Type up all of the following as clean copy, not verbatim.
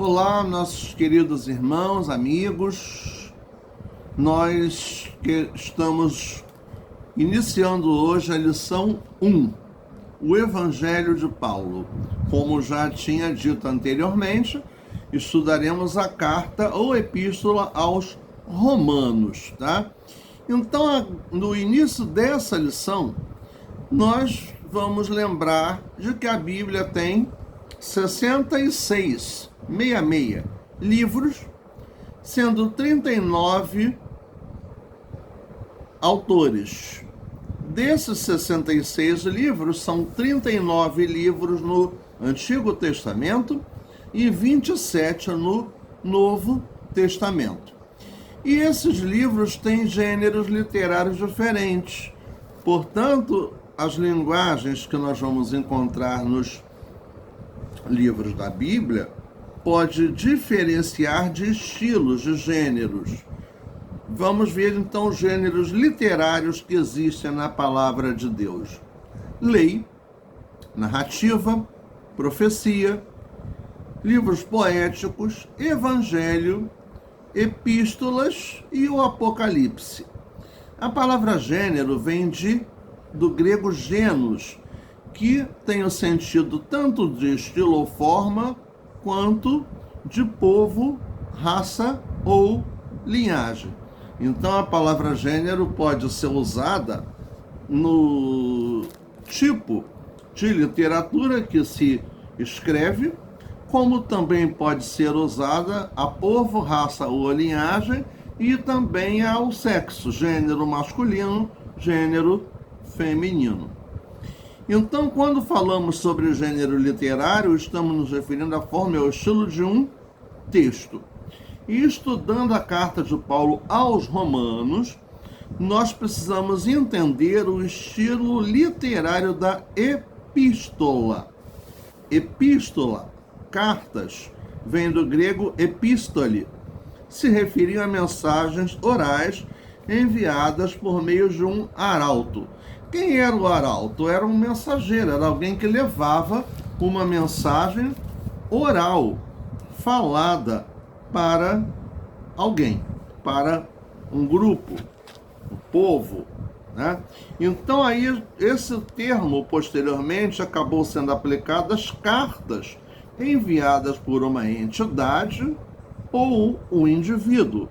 Olá, nossos queridos irmãos, amigos. Nós que estamos iniciando hoje a lição 1, o Evangelho de Paulo. Como já tinha dito anteriormente, estudaremos a carta ou epístola aos Romanos, tá? Então, no início dessa lição, nós vamos lembrar de que a Bíblia tem 66 livros, sendo 39 autores. Desses 66 livros, são 39 livros no Antigo Testamento e 27 no Novo Testamento. E esses livros têm gêneros literários diferentes. Portanto, as linguagens que nós vamos encontrar nos livros da Bíblia pode diferenciar de estilos, de gêneros. Vamos ver então os gêneros literários que existem na palavra de Deus: lei, narrativa, profecia, livros poéticos, evangelho, epístolas e o Apocalipse. A palavra gênero vem do grego genus, que tem o sentido tanto de estilo ou forma, quanto de povo, raça ou linhagem. Então a palavra gênero pode ser usada no tipo de literatura que se escreve, como também pode ser usada a povo, raça ou linhagem, e também ao sexo, gênero masculino, gênero feminino. Então, quando falamos sobre o gênero literário, estamos nos referindo à forma e ao estilo de um texto. E estudando a carta de Paulo aos Romanos, nós precisamos entender o estilo literário da epístola. Epístola, cartas, vem do grego epístole, se referiam a mensagens orais enviadas por meio de um arauto. Quem era o arauto? Era um mensageiro, era alguém que levava uma mensagem oral, falada para alguém, para um grupo, um povo, né? Então aí esse termo posteriormente acabou sendo aplicado às cartas enviadas por uma entidade ou um indivíduo.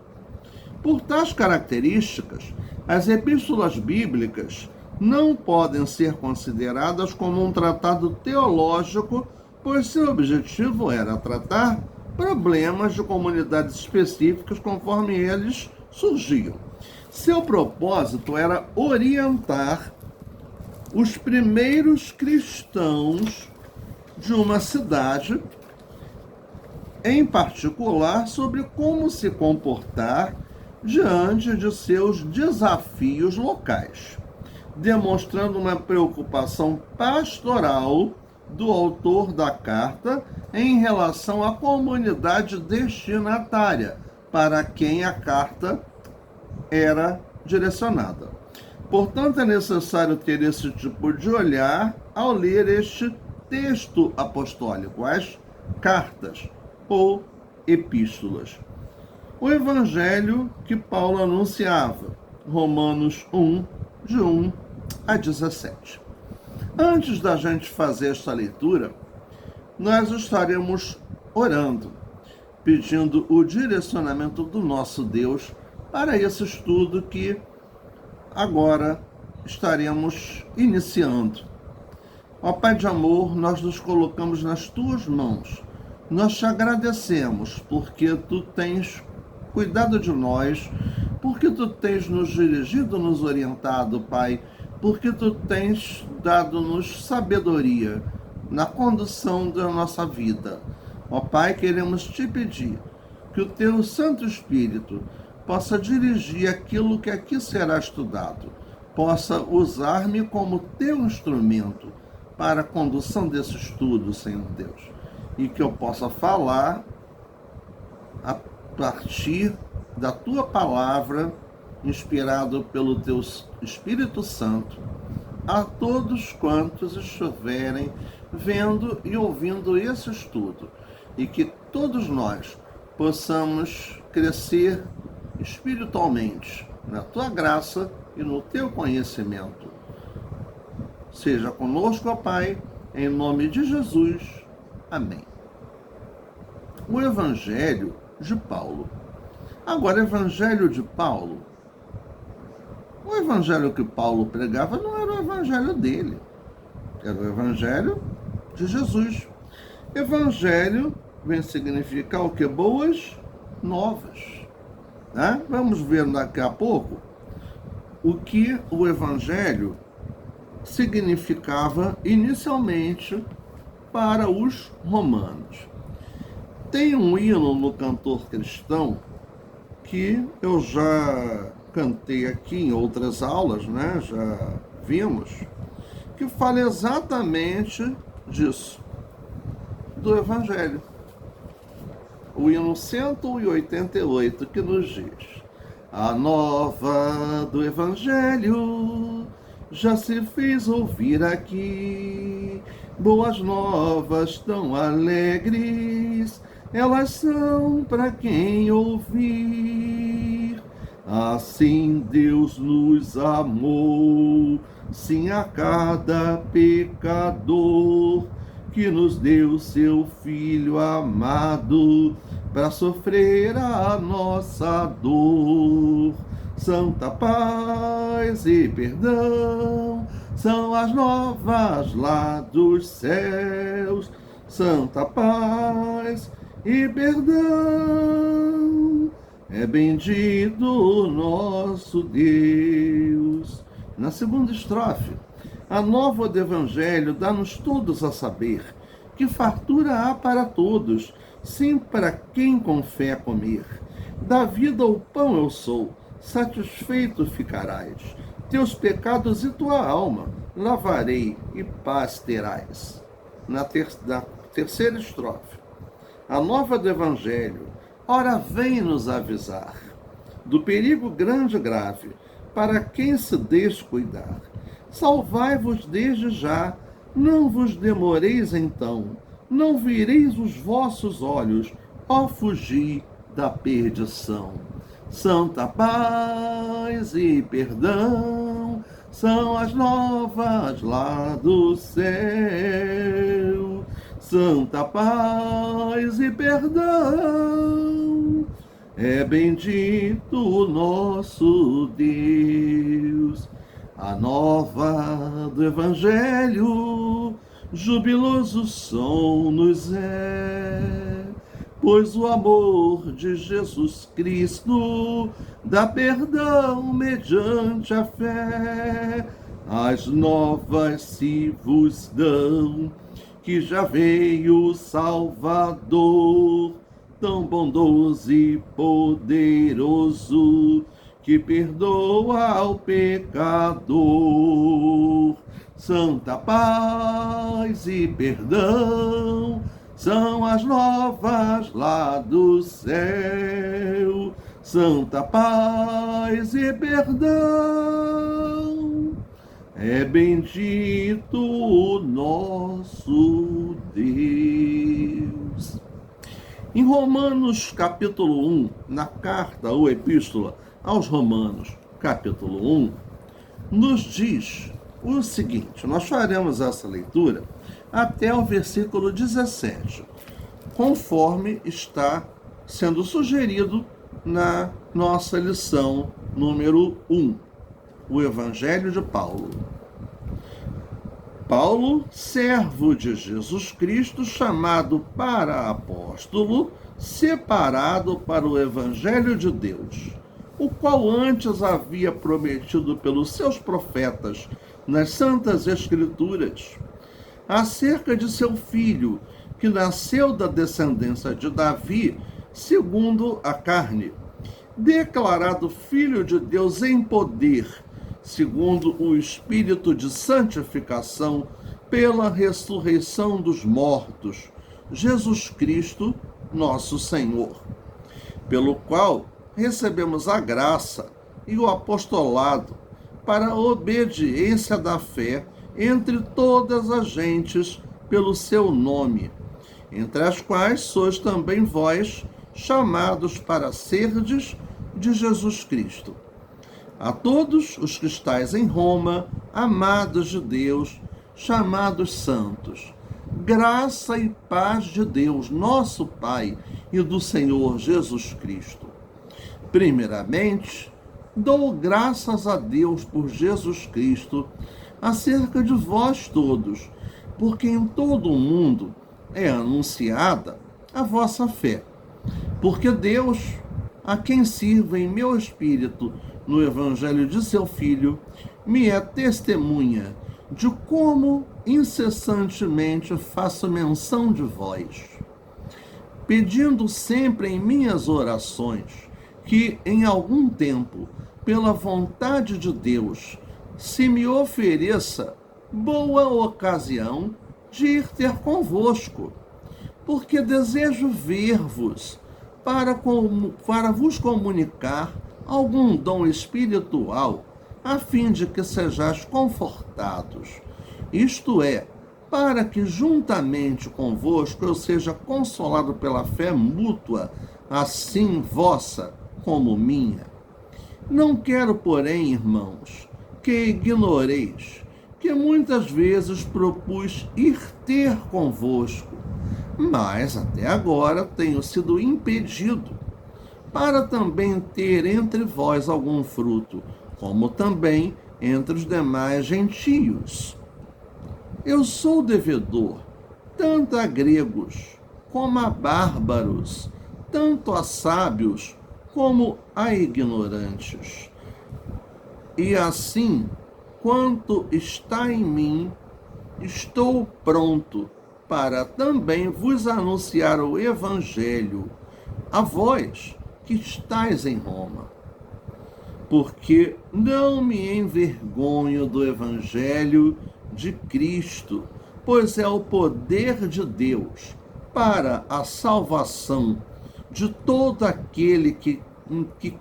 Por tais características, as epístolas bíblicas não podem ser consideradas como um tratado teológico, pois seu objetivo era tratar problemas de comunidades específicas conforme eles surgiam. Seu propósito era orientar os primeiros cristãos de uma cidade, em particular, sobre como se comportar diante de seus desafios locais, demonstrando uma preocupação pastoral do autor da carta em relação à comunidade destinatária para quem a carta era direcionada. Portanto, é necessário ter esse tipo de olhar ao ler este texto apostólico, as cartas ou epístolas. O evangelho que Paulo anunciava, Romanos 1, de 1 a 17. Antes da gente fazer esta leitura, nós estaremos orando, pedindo o direcionamento do nosso Deus para esse estudo que agora estaremos iniciando. Ó Pai de amor, nós nos colocamos nas tuas mãos. Nós te agradecemos porque tu tens cuidado de nós, porque tu tens nos dirigido, nos orientado, Pai, porque tu tens dado-nos sabedoria na condução da nossa vida. Ó Pai, queremos te pedir que o teu Santo Espírito possa dirigir aquilo que aqui será estudado, possa usar-me como teu instrumento para a condução desse estudo, Senhor Deus, e que eu possa falar a partir da tua palavra, inspirado pelo teu Espírito Santo, a todos quantos estiverem vendo e ouvindo esse estudo. e que todos nós possamos crescer espiritualmente na tua graça e no teu conhecimento. Seja conosco, ó Pai, em nome de Jesus. Amém. O Evangelho de Paulo. Agora, o Evangelho de Paulo. O Evangelho que Paulo pregava não era o Evangelho dele. Era o Evangelho de Jesus. Evangelho vem significar o que? Boas novas. Né? Vamos ver daqui a pouco o que o Evangelho significava inicialmente para os romanos. Tem um hino no Cantor Cristão que eu já cantei aqui em outras aulas, né? Já vimos, que fala exatamente disso, do Evangelho. O hino 188, que nos diz: a nova do Evangelho já se fez ouvir aqui, boas novas tão alegres, elas são para quem ouvir. Assim Deus nos amou, sim, a cada pecador, que nos deu seu Filho amado para sofrer a nossa dor. Santa paz e perdão são as novas lá dos céus. Santa paz e perdão é bendito o nosso Deus. Na segunda estrofe, a nova do Evangelho dá-nos todos a saber que fartura há para todos, sim, para quem com fé comer. Da vida o pão eu sou, satisfeito ficarás. Teus pecados e tua alma lavarei e paz terás. Na terceira estrofe, a nova do Evangelho, ora vem nos avisar do perigo grande e grave para quem se descuidar. Salvai-vos desde já, não vos demoreis então, não vireis os vossos olhos, ó fugir da perdição. Santa paz e perdão são as novas lá do céu. Santa paz e perdão é bendito o nosso Deus. A nova do Evangelho, jubiloso som nos é, pois o amor de Jesus Cristo dá perdão mediante a fé. As novas se vos dão, que já veio o Salvador, tão bondoso e poderoso, que perdoa ao pecador. Santa paz e perdão são as novas lá do céu. Santa paz e perdão é bendito o nosso Deus. Em Romanos capítulo 1, na carta ou epístola aos Romanos, capítulo 1, nos diz o seguinte: nós faremos essa leitura até o versículo 17, conforme está sendo sugerido na nossa lição número 1, o Evangelho de Paulo. Paulo, servo de Jesus Cristo, chamado para apóstolo, separado para o Evangelho de Deus, o qual antes havia prometido pelos seus profetas nas Santas Escrituras, acerca de seu filho, que nasceu da descendência de Davi, segundo a carne, declarado Filho de Deus em poder, segundo o Espírito de santificação, pela ressurreição dos mortos, Jesus Cristo, nosso Senhor, pelo qual recebemos a graça e o apostolado para a obediência da fé entre todas as gentes pelo seu nome, entre as quais sois também vós chamados para serdes de Jesus Cristo. A todos os que estáis em Roma, amados de Deus, chamados santos, graça e paz de Deus, nosso Pai, e do Senhor Jesus Cristo. Primeiramente, dou graças a Deus por Jesus Cristo acerca de vós todos, porque em todo o mundo é anunciada a vossa fé. Porque Deus, a quem sirvo em meu espírito no Evangelho de seu Filho, me é testemunha de como incessantemente faço menção de vós, pedindo sempre em minhas orações que, em algum tempo, pela vontade de Deus, se me ofereça boa ocasião de ir ter convosco, porque desejo ver-vos para vos comunicar algum dom espiritual, a fim de que sejais confortados, isto é, para que juntamente convosco eu seja consolado pela fé mútua, assim vossa como minha. Não quero, porém, irmãos, que ignoreis que muitas vezes propus ir ter convosco, mas até agora tenho sido impedido, para também ter entre vós algum fruto, como também entre os demais gentios. Eu sou devedor, tanto a gregos como a bárbaros, tanto a sábios como a ignorantes. E assim, quanto está em mim, estou pronto para também vos anunciar o Evangelho, a vós que estáis em Roma. Porque não me envergonho do Evangelho de Cristo, pois é o poder de Deus para a salvação de todo aquele que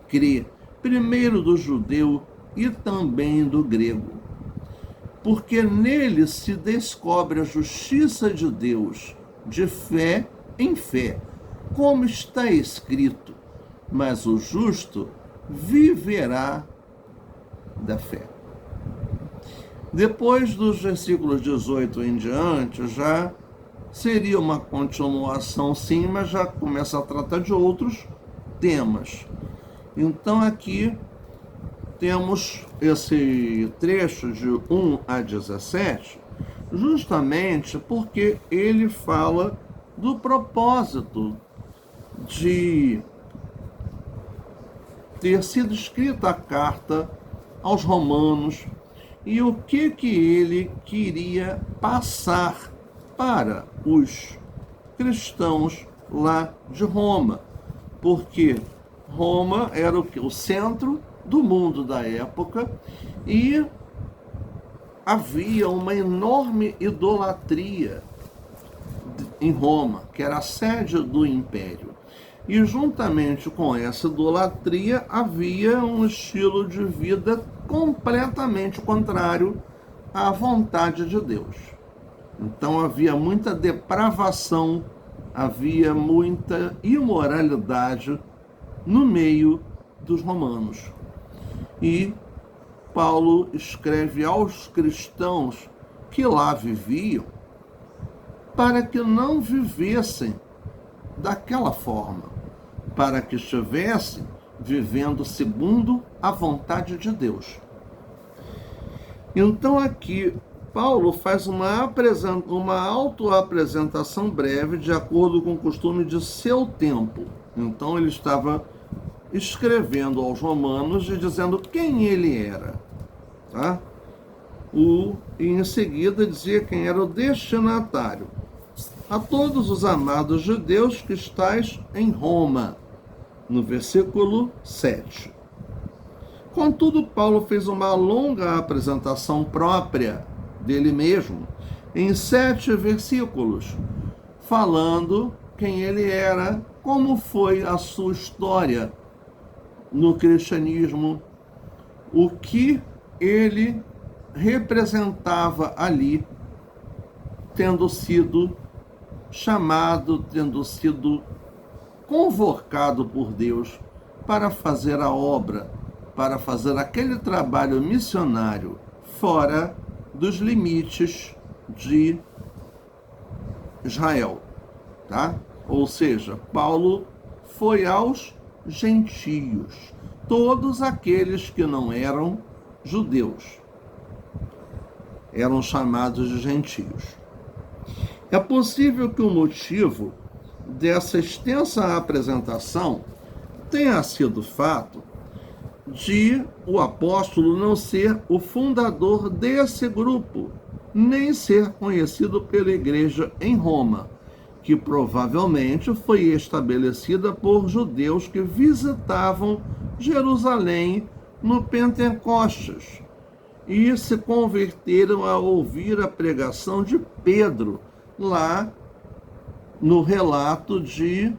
crê, primeiro do judeu e também do grego. Porque nele se descobre a justiça de Deus, de fé em fé, como está escrito, mas o justo viverá da fé. Depois dos versículos 18 em diante, já seria uma continuação, sim, mas já começa a tratar de outros temas. Então aqui temos esse trecho de 1 a 17, justamente porque ele fala do propósito de ter sido escrita a carta aos romanos e o que ele queria passar para os cristãos lá de Roma, porque Roma era o centro do mundo da época e havia uma enorme idolatria em Roma, que era a sede do império. E juntamente com essa idolatria havia um estilo de vida completamente contrário à vontade de Deus. Então havia muita depravação, havia muita imoralidade no meio dos romanos. E Paulo escreve aos cristãos que lá viviam para que não vivessem daquela forma, para que estivessem vivendo segundo a vontade de Deus. Então aqui Paulo faz uma autoapresentação breve de acordo com o costume de seu tempo. Então ele estava escrevendo aos romanos e dizendo quem ele era, tá? E em seguida dizia quem era o destinatário. A todos os amados judeus que estáis em Roma, no versículo 7. Contudo, Paulo fez uma longa apresentação própria dele mesmo, em 7 versículos, falando quem ele era, como foi a sua história no cristianismo, o que ele representava ali, tendo sido chamado, tendo sido convocado por Deus para fazer a obra, para fazer aquele trabalho missionário fora dos limites de Israel, tá? Ou seja, Paulo foi aos gentios, todos aqueles que não eram judeus, eram chamados de gentios. É possível que o motivo dessa extensa apresentação tenha sido o fato de o apóstolo não ser o fundador desse grupo, nem ser conhecido pela igreja em Roma, que provavelmente foi estabelecida por judeus que visitavam Jerusalém no Pentecostes e se converteram a ouvir a pregação de Pedro, lá no relato de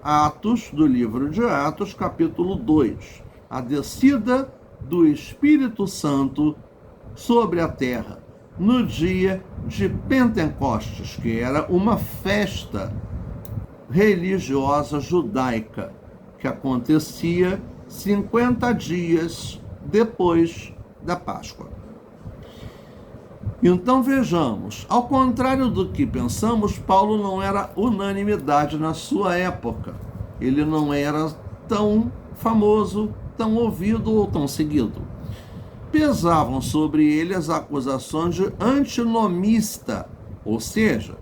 Atos, do livro de Atos, capítulo 2, a descida do Espírito Santo sobre a terra, no dia de Pentecostes, que era uma festa religiosa judaica, que acontecia 50 dias depois da Páscoa. Então vejamos, ao contrário do que pensamos, Paulo não era unanimidade na sua época. Ele não era tão famoso, tão ouvido ou tão seguido. Pesavam sobre ele as acusações de antinomista, ou seja,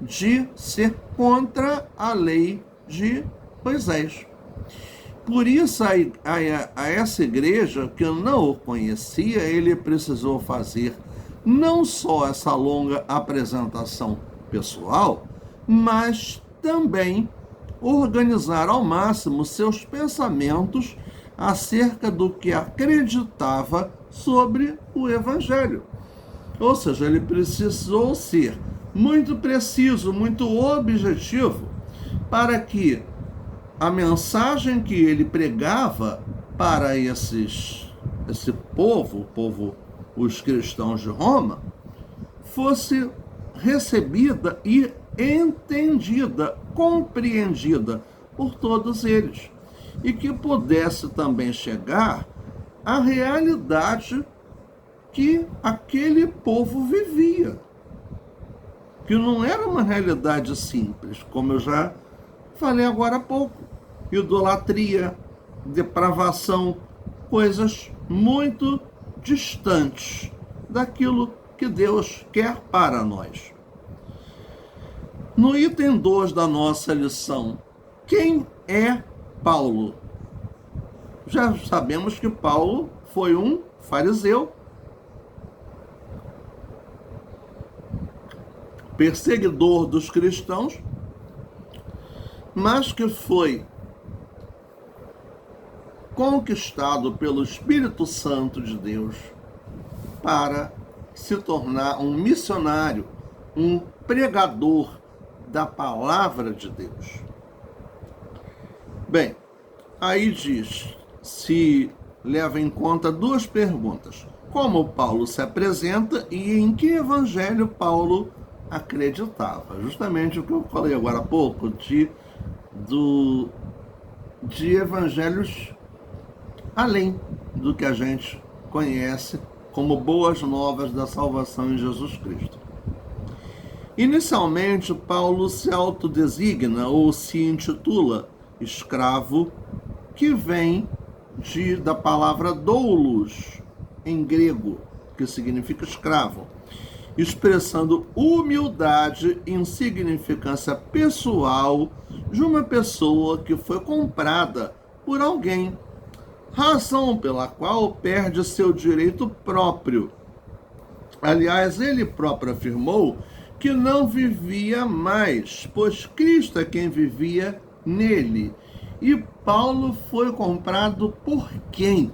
de ser contra a lei de Moisés. Por isso, a essa igreja, que não o conhecia, ele precisou fazer não só essa longa apresentação pessoal, mas também organizar ao máximo seus pensamentos acerca do que acreditava sobre o Evangelho. Ou seja, ele precisou ser muito preciso, muito objetivo, para que a mensagem que ele pregava para esse povo, os cristãos de Roma, fosse recebida e entendida, compreendida por todos eles, e que pudesse também chegar à realidade que aquele povo vivia, que não era uma realidade simples, como eu já falei agora há pouco. Idolatria, depravação, coisas muito distantes daquilo que Deus quer para nós. No item 2 da nossa lição, quem é Paulo? Já sabemos que Paulo foi um fariseu, perseguidor dos cristãos, mas que foi conquistado pelo Espírito Santo de Deus para se tornar um missionário, um pregador da palavra de Deus. Bem, aí se leva em conta duas perguntas: como Paulo se apresenta e em que evangelho Paulo acreditava? Justamente o que eu falei agora há pouco de evangelhos além do que a gente conhece como boas novas da salvação em Jesus Cristo. Inicialmente, Paulo se autodesigna ou se intitula escravo, que vem da palavra doulos, em grego, que significa escravo, expressando humildade e insignificância pessoal de uma pessoa que foi comprada por alguém, razão pela qual perde seu direito próprio. Aliás, ele próprio afirmou que não vivia mais, pois Cristo é quem vivia nele. E Paulo foi comprado por quem?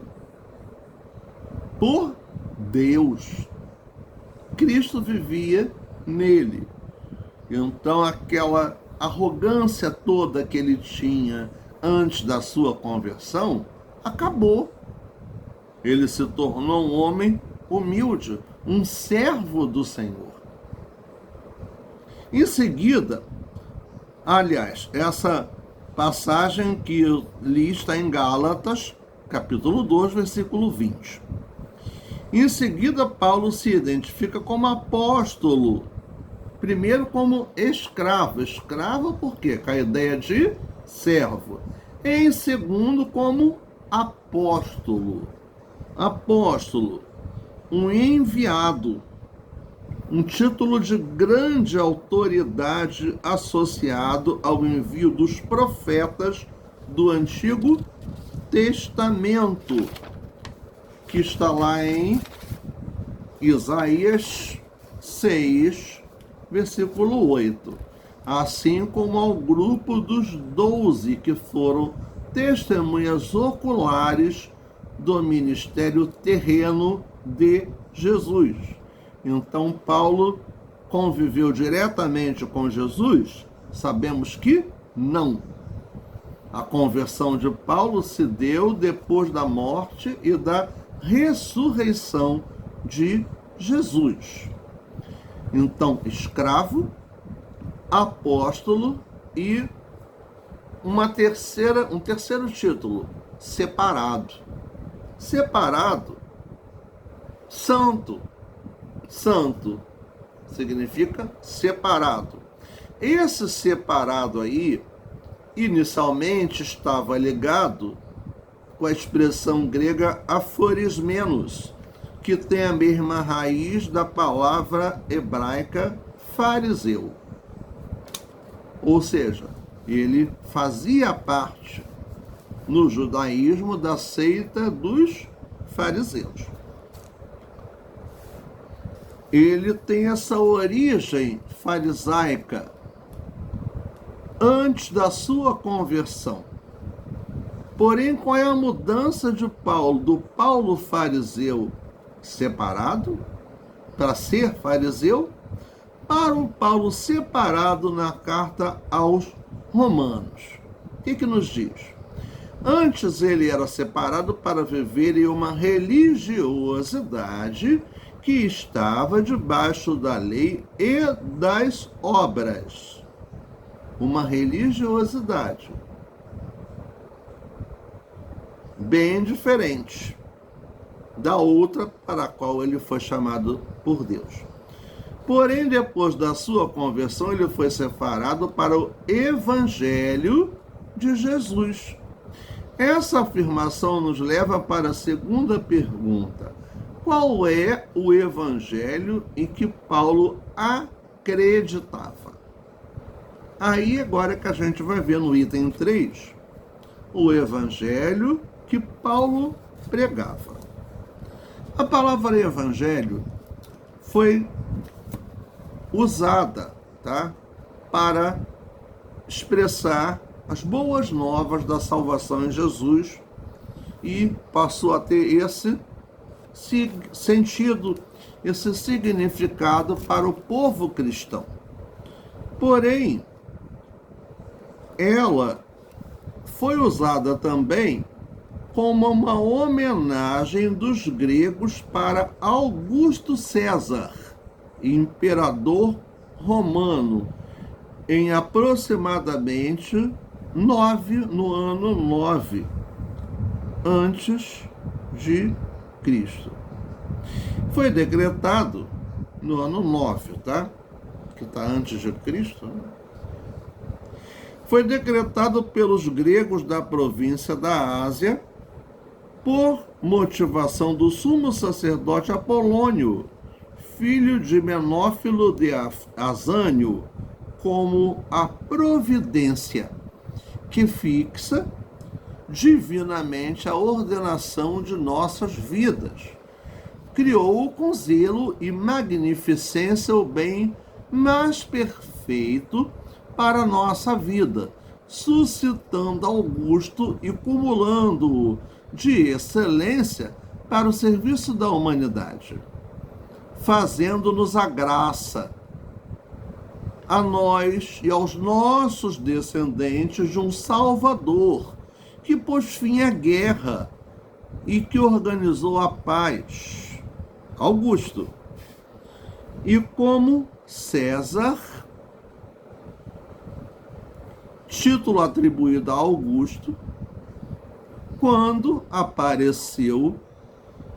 Por Deus. Cristo vivia nele. Então aquela arrogância toda que ele tinha antes da sua conversão acabou. Ele se tornou um homem humilde, um servo do Senhor. Em seguida, aliás, essa passagem que eu li está em Gálatas, capítulo 2, versículo 20. Em seguida, Paulo se identifica como apóstolo. Primeiro como escravo. Escravo por quê? Com a ideia de servo. Em segundo, como apóstolo. Apóstolo, um enviado, um título de grande autoridade associado ao envio dos profetas do Antigo Testamento, que está lá em Isaías 6, versículo 8. Assim como ao grupo dos 12 que foram testemunhas oculares do ministério terreno de Jesus. Então, Paulo conviveu diretamente com Jesus? Sabemos que não. A conversão de Paulo se deu depois da morte e da ressurreição de Jesus. Então, escravo, apóstolo e um terceiro título, separado. Separado, santo. Santo significa separado. Esse separado aí, inicialmente estava ligado com a expressão grega aforismenos, que tem a mesma raiz da palavra hebraica fariseu. Ou seja, ele fazia parte no judaísmo da seita dos fariseus. Ele tem essa origem farisaica antes da sua conversão. Porém, qual é a mudança de Paulo, do Paulo fariseu separado, para ser fariseu, para o Paulo separado na carta aos Romanos? O que nos diz? Antes ele era separado para viver em uma religiosidade que estava debaixo da lei e das obras. Uma religiosidade bem diferente da outra para a qual ele foi chamado por Deus. Porém, depois da sua conversão, ele foi separado para o Evangelho de Jesus. Essa afirmação nos leva para a segunda pergunta. Qual é o evangelho em que Paulo acreditava? Aí agora que a gente vai ver no item 3, o evangelho que Paulo pregava. A palavra evangelho foi usada, para expressar as boas novas da salvação em Jesus e passou a ter esse sentido, esse significado para o povo cristão. Porém, ela foi usada também como uma homenagem dos gregos para Augusto César, imperador romano, em aproximadamente no ano 9 antes de Cristo. Foi decretado no ano 9, que está antes de Cristo. Foi decretado pelos gregos da província da Ásia por motivação do sumo sacerdote Apolônio, filho de Menófilo de Azânio, como a providência que fixa divinamente a ordenação de nossas vidas. Criou com zelo e magnificência o bem mais perfeito para a nossa vida, suscitando Augusto e cumulando-o de excelência para o serviço da humanidade, fazendo-nos a graça, a nós e aos nossos descendentes, de um Salvador, que pôs fim à guerra e que organizou a paz. Augusto. E como César título atribuído a Augusto, quando apareceu,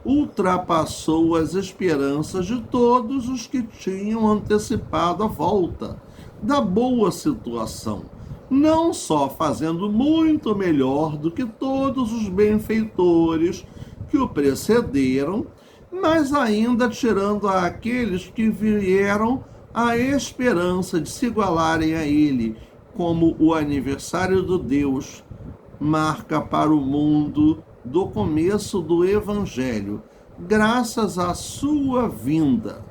ultrapassou as esperanças de todos os que tinham antecipado a volta da boa situação, não só fazendo muito melhor do que todos os benfeitores que o precederam, mas ainda tirando àqueles que vieram a esperança de se igualarem a ele, como o aniversário do Deus marca para o mundo do começo do Evangelho, graças à sua vinda.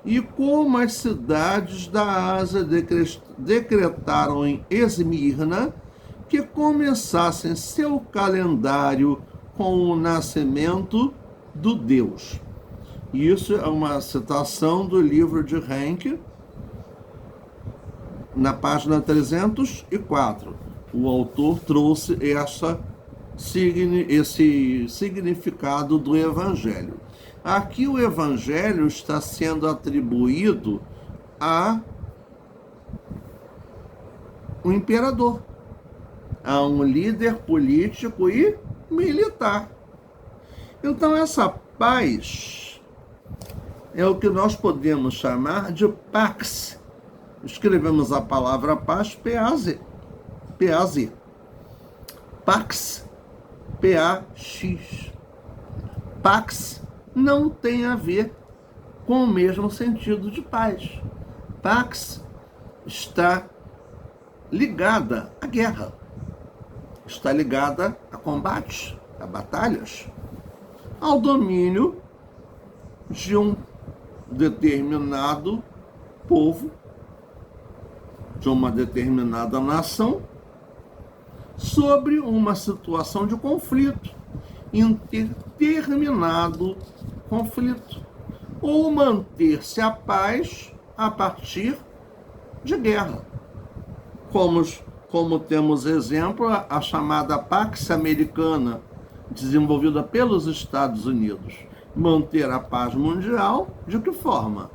E como as cidades da Ásia decretaram em Esmirna que começassem seu calendário com o nascimento do Deus. Isso é uma citação do livro de Henke, na página 304. O autor trouxe esse significado do Evangelho. Aqui o Evangelho está sendo atribuído a um imperador, a um líder político e militar. Então essa paz é o que nós podemos chamar de pax. Escrevemos a palavra paz, P-A-Z. P-A-Z. Pax, P-A-X. Pax não tem a ver com o mesmo sentido de paz. Pax está ligada à guerra, está ligada a combates, a batalhas, ao domínio de um determinado povo, de uma determinada nação, sobre uma situação de conflito, determinado conflito, ou manter-se a paz a partir de guerra. Como temos exemplo, a chamada Pax Americana, desenvolvida pelos Estados Unidos. Manter a paz mundial, de que forma?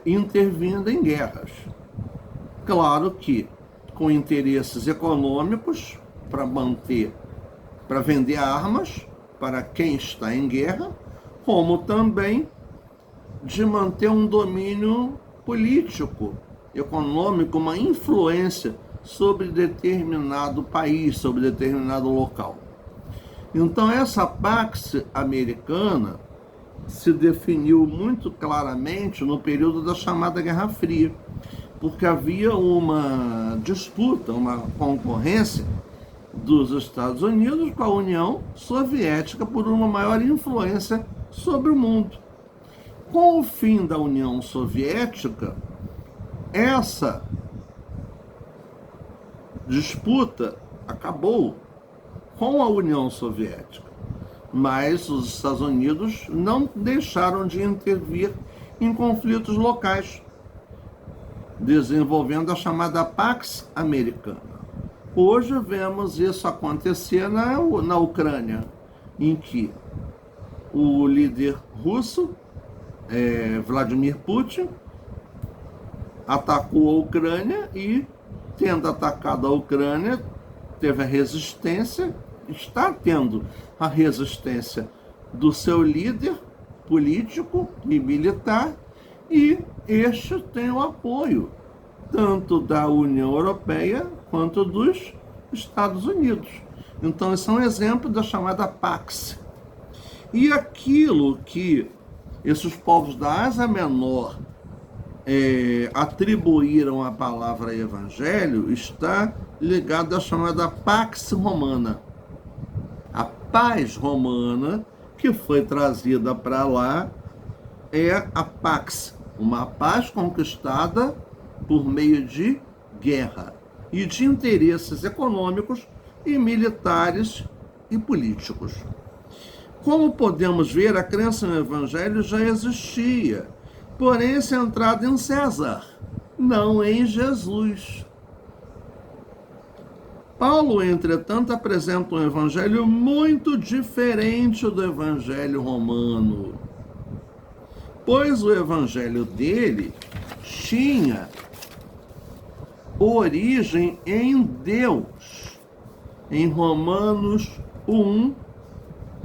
Intervindo em guerras. Claro que com interesses econômicos para vender armas para quem está em guerra, como também de manter um domínio político, econômico, uma influência sobre determinado país, sobre determinado local. Então essa Pax Americana se definiu muito claramente no período da chamada Guerra Fria, porque havia uma disputa, uma concorrência dos Estados Unidos com a União Soviética por uma maior influência sobre o mundo. Com o fim da União Soviética, essa disputa acabou com a União Soviética, mas os Estados Unidos não deixaram de intervir em conflitos locais, desenvolvendo a chamada Pax Americana. Hoje vemos isso acontecer na Ucrânia, em que o líder russo, Vladimir Putin, atacou a Ucrânia e, tendo atacado a Ucrânia, teve a resistência, está tendo a resistência do seu líder político e militar, e este tem o apoio tanto da União Europeia quanto dos Estados Unidos. Então, esse é um exemplo da chamada Pax. E aquilo que esses povos da Ásia Menor atribuíram à palavra evangelho está ligado à chamada Pax Romana. A paz romana que foi trazida para lá é a Pax, uma paz conquistada por meio de guerra e de interesses econômicos e militares e políticos. Como podemos ver, a crença no Evangelho já existia, porém centrada em César, não em Jesus. Paulo, entretanto, apresenta um Evangelho muito diferente do Evangelho romano, pois o Evangelho dele tinha origem em Deus. Em Romanos 1,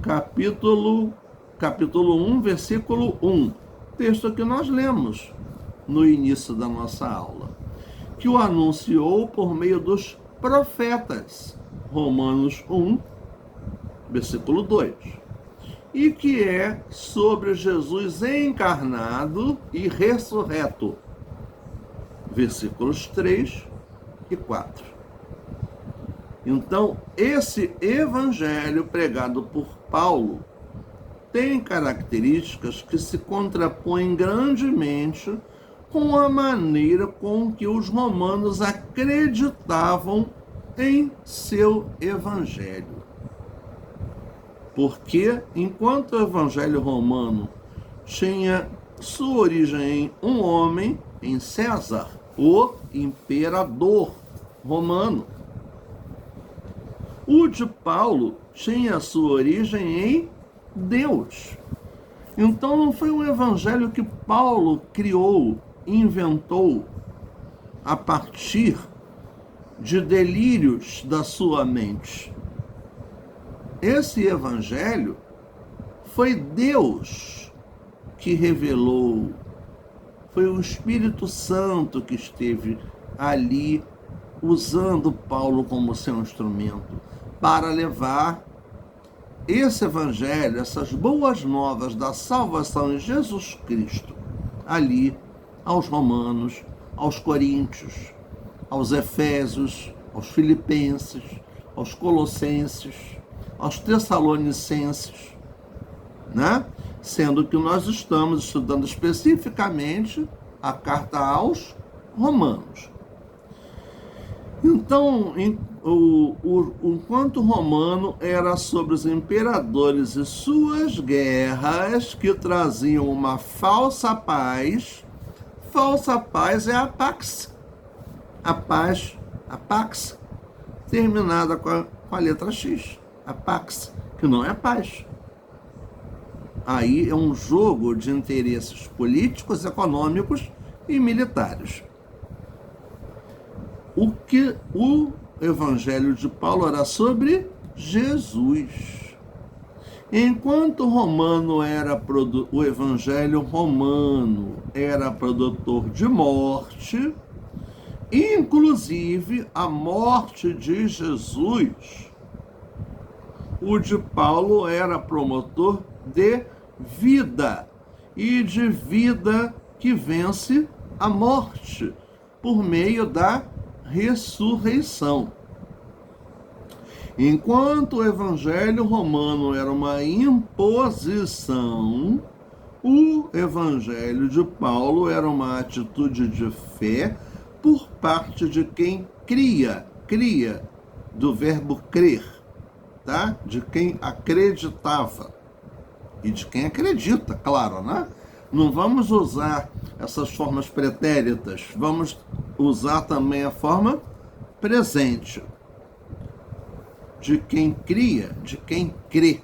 capítulo 1, versículo 1. Texto que nós lemos no início da nossa aula. Que o anunciou por meio dos profetas. Romanos 1, versículo 2. E que é sobre Jesus encarnado e ressurreto. Versículos 3 e 4. Então, esse evangelho pregado por Paulo tem características que se contrapõem grandemente com a maneira com que os romanos acreditavam em seu evangelho. Porque, enquanto o evangelho romano tinha sua origem em um homem, em César, o imperador romano, o de Paulo tinha sua origem em Deus. Então não foi um evangelho que Paulo criou, inventou a partir de delírios da sua mente. Esse evangelho foi Deus que revelou, foi o Espírito Santo que esteve ali usando Paulo como seu instrumento para levar esse evangelho, essas boas novas da salvação em Jesus Cristo, ali aos romanos, aos coríntios, aos efésios, aos filipenses, aos colossenses, aos tessalonicenses, né? Sendo que nós estamos estudando especificamente a carta aos romanos. Então, enquanto o romano era sobre os imperadores e suas guerras que traziam uma falsa paz é a pax. A pax, terminada com a letra X. A pax, que não é paz. Aí é um jogo de interesses políticos, econômicos e militares. O evangelho de Paulo era sobre Jesus. Enquanto o evangelho romano era produtor de morte, inclusive a morte de Jesus, o de Paulo era promotor de vida, e de vida que vence a morte por meio da ressurreição. Enquanto o evangelho romano era uma imposição, o evangelho de Paulo era uma atitude de fé por parte de quem cria do verbo crer, tá? De quem acreditava e de quem acredita, claro, né? Não vamos usar essas formas pretéritas, vamos usar também a forma presente. De quem cria, de quem crê.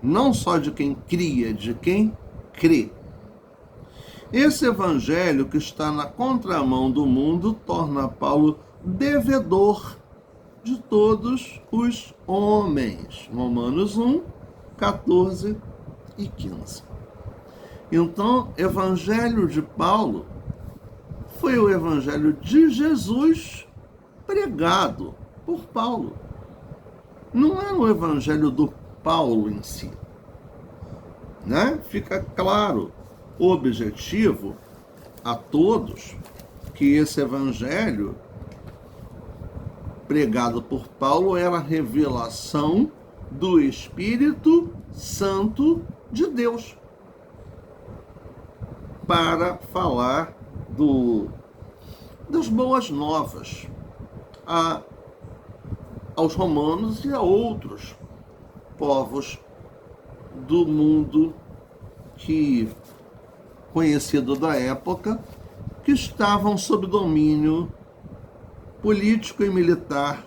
Não só de quem cria, de quem crê. Esse evangelho que está na contramão do mundo torna Paulo devedor de todos os homens. Romanos 1, 14 e 15. Então, o evangelho de Paulo foi o evangelho de Jesus pregado por Paulo. Não é o evangelho do Paulo em si, né? Fica claro, objetivo a todos, que esse evangelho pregado por Paulo era a revelação do Espírito Santo de Deus para falar das boas novas aos romanos e a outros povos do mundo conhecido da época, que estavam sob domínio político e militar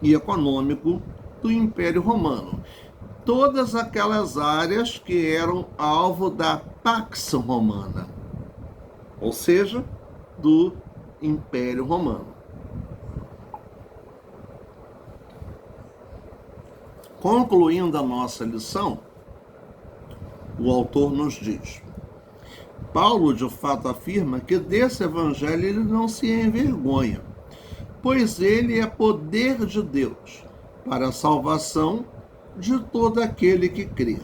e econômico do Império Romano. Todas aquelas áreas que eram alvo da Pax Romana, ou seja, do Império Romano. Concluindo a nossa lição, o autor nos diz: Paulo de fato afirma que desse evangelho ele não se envergonha, pois ele é poder de Deus para a salvação de todo aquele que crê.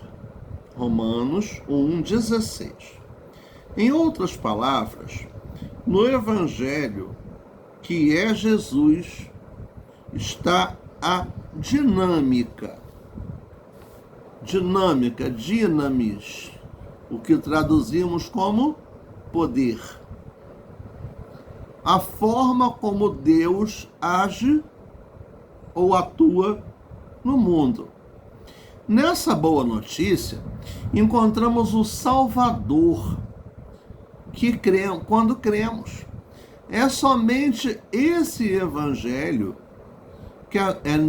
Romanos 1,16. Em outras palavras, no evangelho que é Jesus está a dinamis, o que traduzimos como poder. A forma como Deus age ou atua no mundo. Nessa boa notícia, encontramos o Salvador, quando cremos. É somente esse evangelho,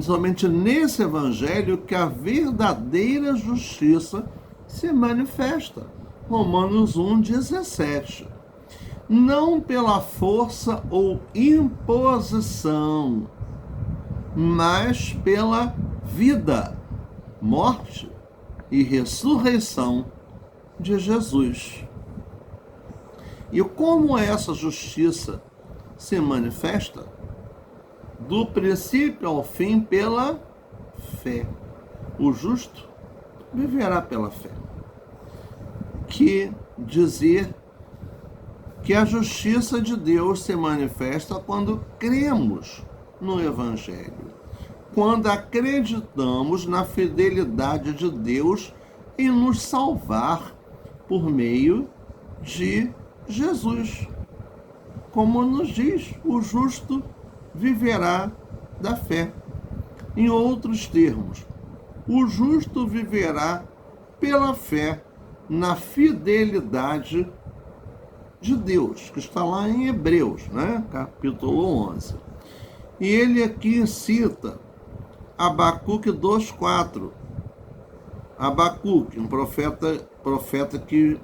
somente nesse evangelho que a verdadeira justiça se manifesta. Romanos 1,17. Não pela força ou imposição, mas pela vida, morte e ressurreição de Jesus. E como essa justiça se manifesta? Do princípio ao fim pela fé. O justo viverá pela fé. Que dizer que a justiça de Deus se manifesta quando cremos no Evangelho, quando acreditamos na fidelidade de Deus em nos salvar por meio de Jesus. Como nos diz, o justo viverá da fé. Em outros termos, o justo viverá pela fé na fidelidade de Deus, que está lá em Hebreus, capítulo 11. E ele aqui cita Abacuque 2,4. Abacuque, um profeta que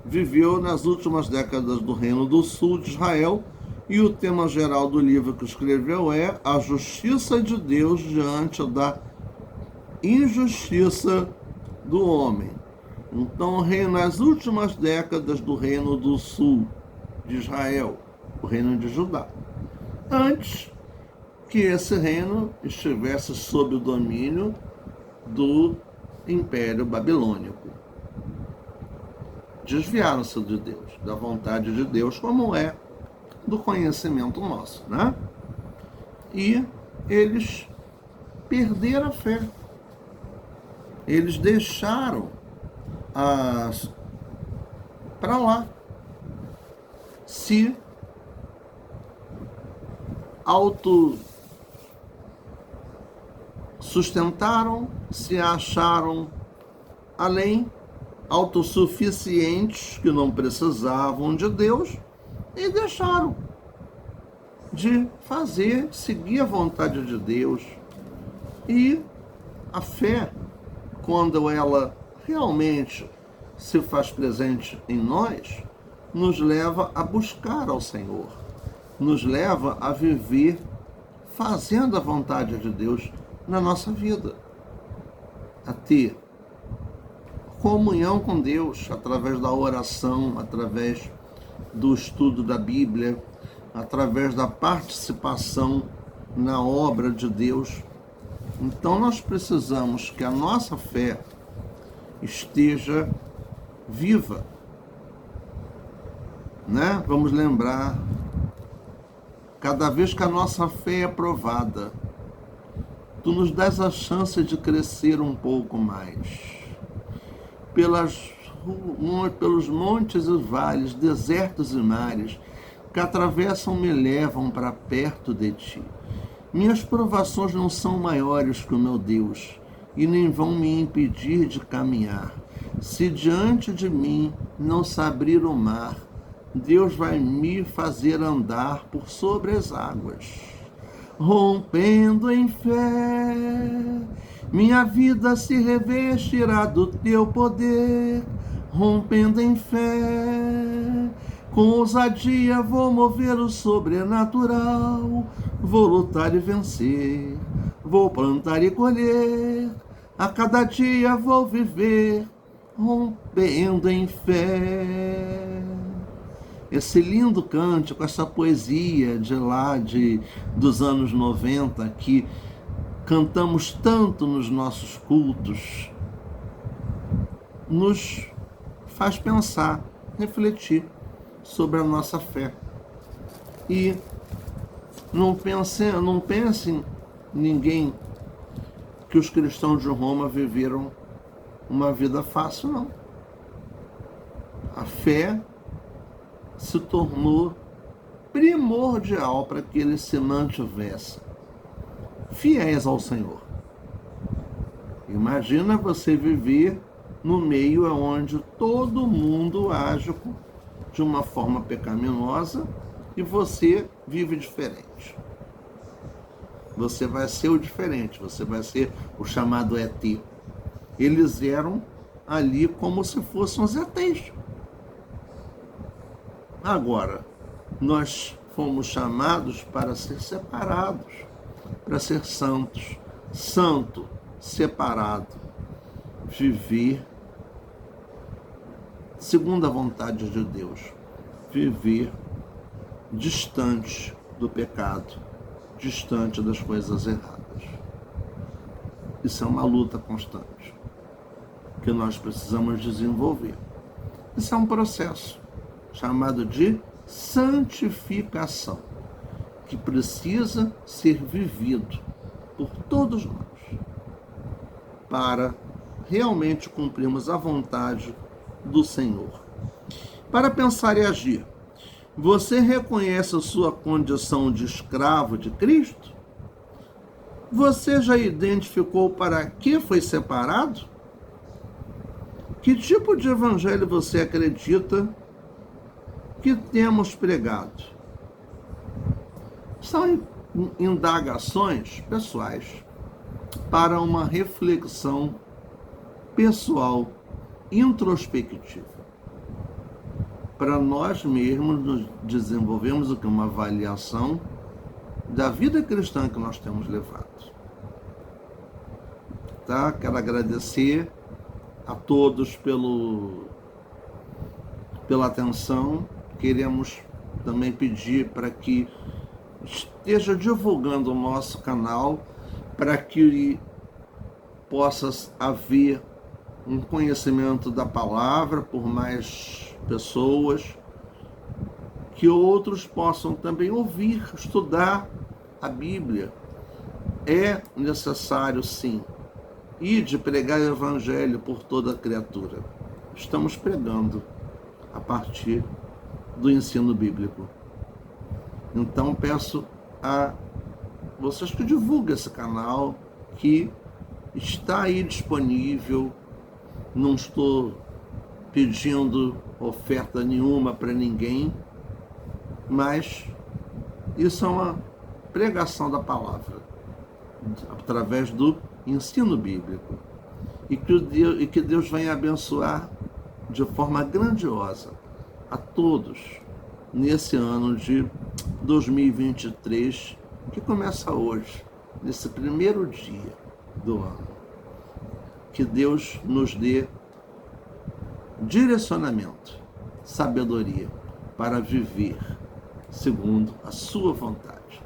viveu nas últimas décadas do Reino do Sul de Israel, e o tema geral do livro que escreveu é a justiça de Deus diante da injustiça do homem. Então, nas últimas décadas do Reino do Sul de Israel, o reino de Judá, antes que esse reino estivesse sob o domínio do Império Babilônico. Desviaram-se de Deus, da vontade de Deus, como é do conhecimento nosso, E eles perderam a fé. Eles deixaram para lá, se autossustentaram, se acharam autossuficientes, que não precisavam de Deus, e deixaram de seguir a vontade de Deus. E a fé, quando ela realmente se faz presente em nós, nos leva a buscar ao Senhor, nos leva a viver fazendo a vontade de Deus na nossa vida, a ter comunhão com Deus através da oração, através do estudo da Bíblia, através da participação na obra de Deus. Então nós precisamos que a nossa fé esteja viva, Vamos lembrar, cada vez que a nossa fé é provada, tu nos dás a chance de crescer um pouco mais. Pelos montes e vales, desertos e mares, que atravessam me levam para perto de ti. Minhas provações não são maiores que o meu Deus, e nem vão me impedir de caminhar. Se diante de mim não se abrir o mar, Deus vai me fazer andar por sobre as águas. Rompendo em fé, minha vida se revestirá do teu poder. Rompendo em fé, Com ousadia vou mover o sobrenatural, vou lutar e vencer, vou plantar e colher, a cada dia vou viver, rompendo em fé. Esse lindo cântico, essa poesia de lá dos anos 90, que cantamos tanto nos nossos cultos, nos faz pensar, refletir sobre a nossa fé. E não pense ninguém que os cristãos de Roma viveram uma vida fácil, não. A fé se tornou primordial para que eles se mantivessem fiéis ao Senhor. Imagina você viver no meio onde todo mundo age de uma forma pecaminosa e você vive diferente. Você vai ser o diferente, você vai ser o chamado ET. Eles eram ali como se fossem os ETs. Agora, nós fomos chamados para ser separados, para ser santos. Santo, separado, viver segundo a vontade de Deus, viver distante do pecado, distante das coisas erradas. Isso é uma luta constante que nós precisamos desenvolver. Isso é um processo chamado de santificação, que precisa ser vivido por todos nós para realmente cumprirmos a vontade do Senhor. Para pensar e agir, você reconhece a sua condição de escravo de Cristo? Você já identificou para que foi separado? Que tipo de evangelho você acredita que temos pregado? São indagações pessoais para uma reflexão pessoal, introspectiva. Para nós mesmos nos desenvolvemos uma avaliação da vida cristã que nós temos levado. Tá? Quero agradecer a todos pela atenção. Queremos também pedir para que esteja divulgando o nosso canal, para que possa haver um conhecimento da palavra por mais pessoas, que outros possam também ouvir, estudar a Bíblia. É necessário, sim, e de pregar o evangelho por toda a criatura. Estamos pregando a partir do ensino bíblico. Então peço a vocês que divulguem esse canal, que está aí disponível. Não estou pedindo oferta nenhuma para ninguém, mas isso é uma pregação da palavra através do ensino bíblico, e que Deus venha abençoar de forma grandiosa a todos nesse ano de 2023, que começa hoje, nesse primeiro dia do ano. Que Deus nos dê direcionamento, sabedoria para viver segundo a sua vontade.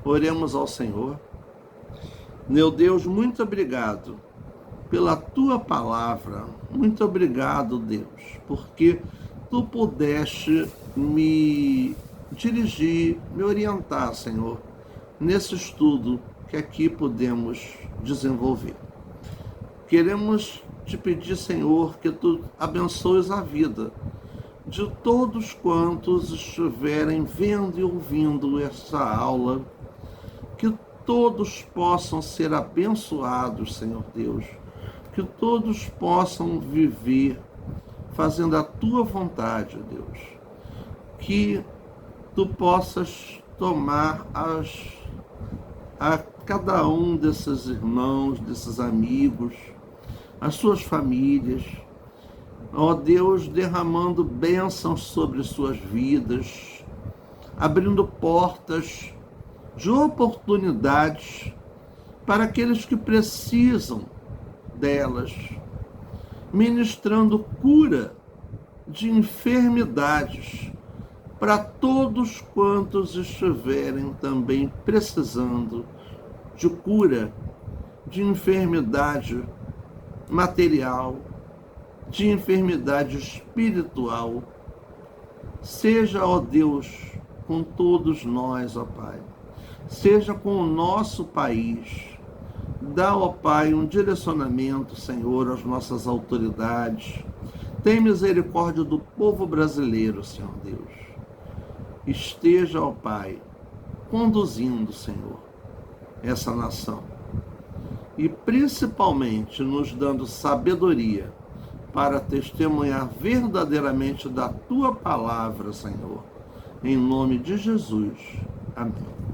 Oremos ao Senhor. Meu Deus, muito obrigado pela tua palavra. Muito obrigado, Deus, porque tu pudeste me dirigir, me orientar, Senhor, nesse estudo que aqui podemos desenvolver. Queremos te pedir, Senhor, que tu abençoes a vida de todos quantos estiverem vendo e ouvindo essa aula, que todos possam ser abençoados, Senhor Deus, que todos possam viver fazendo a tua vontade, Deus, que tu possas tomar a cada um desses irmãos, desses amigos, as suas famílias, Ó Deus, derramando bênçãos sobre suas vidas, abrindo portas de oportunidades para aqueles que precisam delas, ministrando cura de enfermidades para todos quantos estiverem também precisando de cura de enfermidade material, de enfermidade espiritual. Seja, ó Deus, com todos nós, ó Pai. Seja com o nosso país. Dá, ó Pai, um direcionamento, Senhor, às nossas autoridades. Tem misericórdia do povo brasileiro, Senhor Deus. Esteja, ó Pai, conduzindo, Senhor, essa nação. E principalmente nos dando sabedoria para testemunhar verdadeiramente da Tua palavra, Senhor. Em nome de Jesus. Amém.